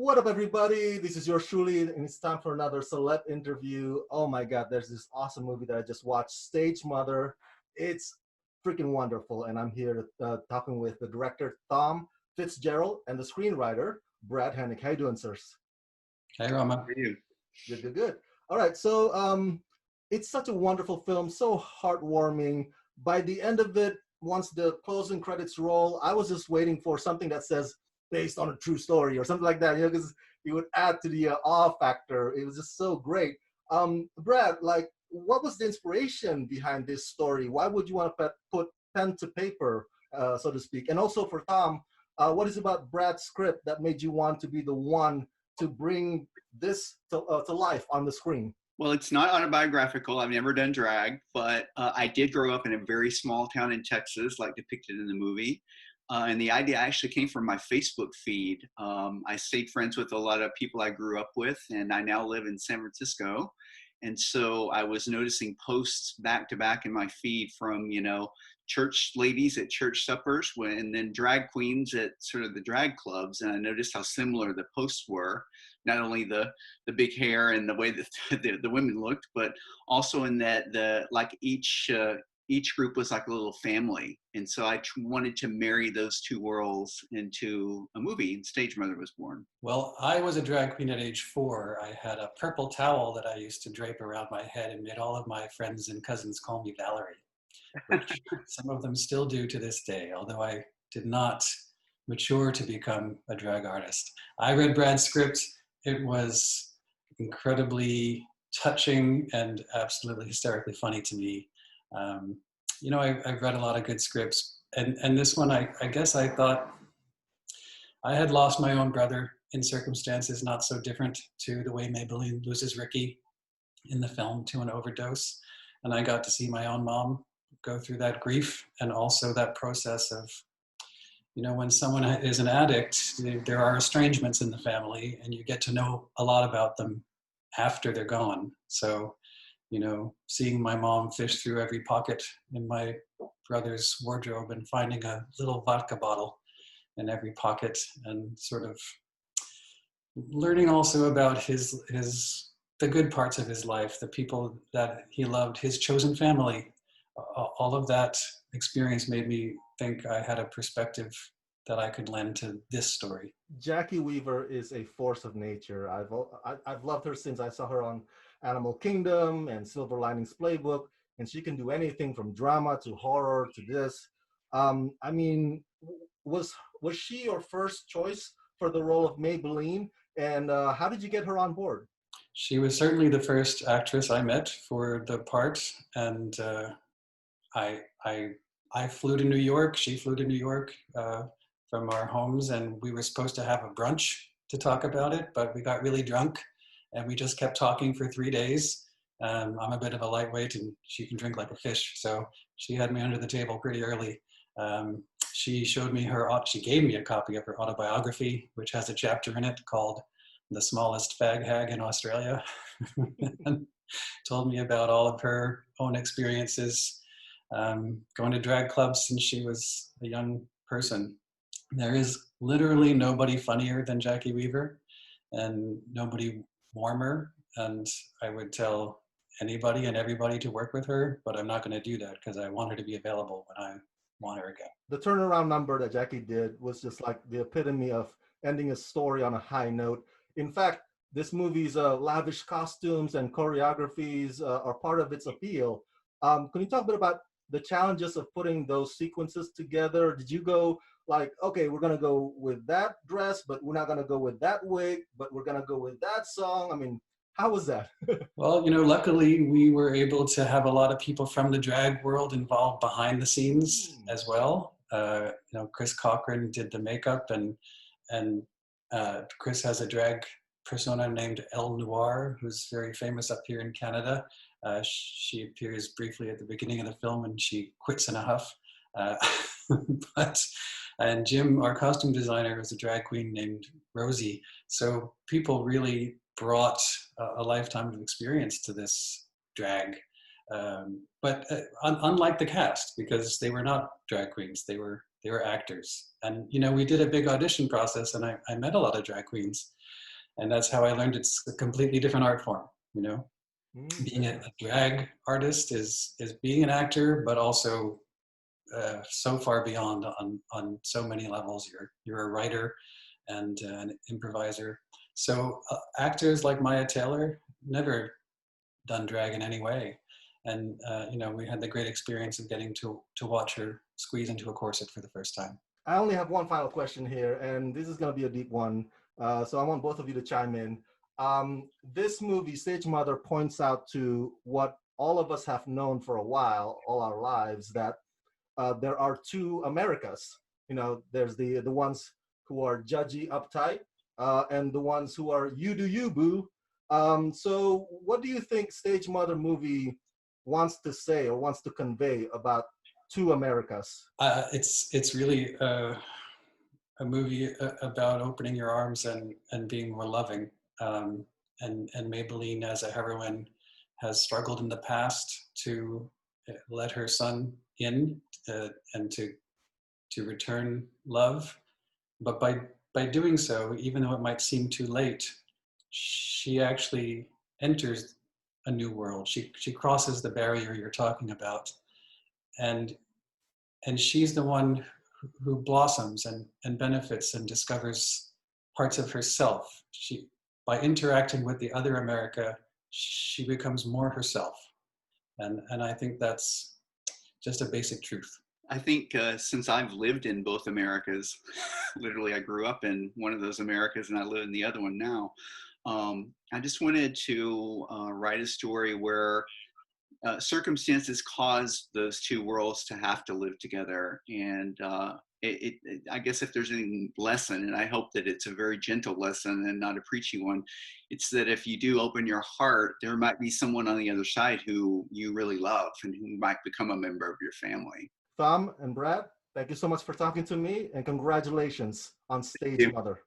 What up, everybody? This is yours truly, and it's time for another celeb interview. Oh my God, there's this awesome movie that I just watched, Stage Mother. It's freaking wonderful, and I'm here talking with the director, Thom Fitzgerald, and the screenwriter, Brad Hennig. How you doing, sirs? Hey, Rama. How are you? Good, good, good. All right, so it's such a wonderful film, so heartwarming. By the end of it, once the closing credits roll, I was just waiting for something that says based on a true story or something like that, because it would add to the awe factor. It was just so great. Brad, like, what was the inspiration behind this story? Why would you want to put pen to paper, so to speak? And also for Thom, what is about Brad's script that made you want to be the one to bring this to life on the screen? Well, it's not autobiographical. I've never done drag, but I did grow up in a very small town in Texas, like depicted in the movie. And the idea actually came from my Facebook feed. I stayed friends with a lot of people I grew up with, and I now live in San Francisco. And so I was noticing posts back to back in my feed from, church ladies at church suppers and then drag queens at sort of the drag clubs. And I noticed how similar the posts were, not only the big hair and the way that the women looked, but also in that each group was like a little family. And so I wanted to marry those two worlds into a movie, and Stage Mother was born. Well, I was a drag queen at age 4. I had a purple towel that I used to drape around my head and made all of my friends and cousins call me Valerie, which some of them still do to this day, although I did not mature to become a drag artist. I read Brad's script. It was incredibly touching and absolutely hysterically funny to me. I've read a lot of good scripts, and this one, I guess I thought I had lost my own brother in circumstances not so different to the way Maybelline loses Ricky in the film to an overdose. And I got to see my own mom go through that grief, and also that process of, when someone is an addict, there are estrangements in the family, and you get to know a lot about them after they're gone. So, seeing my mom fish through every pocket in my brother's wardrobe and finding a little vodka bottle in every pocket, and sort of learning also about the good parts of his life, the people that he loved, his chosen family. All of that experience made me think I had a perspective that I could lend to this story. Jacki Weaver is a force of nature. I've loved her since I saw her on Animal Kingdom and Silver Linings Playbook, and she can do anything from drama to horror to this. Was she your first choice for the role of Maybelline, and how did you get her on board? She was certainly the first actress I met for the part, and I flew to New York. She flew to New York from our homes, and we were supposed to have a brunch to talk about it, but we got really drunk, and we just kept talking for 3 days. I'm a bit of a lightweight, and she can drink like a fish, so she had me under the table pretty early. She gave me a copy of her autobiography, which has a chapter in it called "The Smallest Fag Hag in Australia," and told me about all of her own experiences going to drag clubs since she was a young person. There is literally nobody funnier than Jacki Weaver, and nobody warmer, and I would tell anybody and everybody to work with her, but I'm not going to do that because I want her to be available when I want her again. The turnaround number that Jacki did was just like the epitome of ending a story on a high note. In fact, this movie's lavish costumes and choreographies are part of its appeal. Can you talk a bit about the challenges of putting those sequences together? Did you go like, okay, we're gonna go with that dress, but we're not gonna go with that wig, but we're gonna go with that song? I mean, how was that? Well, luckily we were able to have a lot of people from the drag world involved behind the scenes as well. Chris Cochran did the makeup, and Chris has a drag persona named Elle Noir, who's very famous up here in Canada. She appears briefly at the beginning of the film, and she quits in a huff. And Jim, our costume designer, is a drag queen named Rosie. So people really brought a lifetime of experience to this drag. But unlike the cast, because they were not drag queens, they were actors. And we did a big audition process, and I met a lot of drag queens. And that's how I learned it's a completely different art form, you know. Being a drag artist is being an actor, but also so far beyond on so many levels. You're a writer and an improviser. So actors like Maya Taylor never done drag in any way, and you know, we had the great experience of getting to watch her squeeze into a corset for the first time. I only have one final question here, and this is going to be a deep one. So I want both of you to chime in. This movie, Stage Mother, points out to what all of us have known for a while, all our lives, that there are two Americas. You know, there's the ones who are judgy, uptight, and the ones who are you do you, boo. So what do you think Stage Mother movie wants to say or wants to convey about two Americas? It's really a movie about opening your arms and being more loving. And Maybelline, as a heroine, has struggled in the past to let her son in and to return love. But by doing so, even though it might seem too late, she actually enters a new world. She crosses the barrier you're talking about, and she's the one who blossoms and benefits and discovers parts of herself. By interacting with the other America, she becomes more herself. And I think that's just a basic truth. I think since I've lived in both Americas, literally I grew up in one of those Americas and I live in the other one now. I just wanted to write a story where circumstances caused those two worlds to have to live together. And I guess if there's any lesson, and I hope that it's a very gentle lesson and not a preachy one, it's that if you do open your heart, there might be someone on the other side who you really love and who might become a member of your family. Thom and Brad, thank you so much for talking to me, and congratulations on Stage Mother.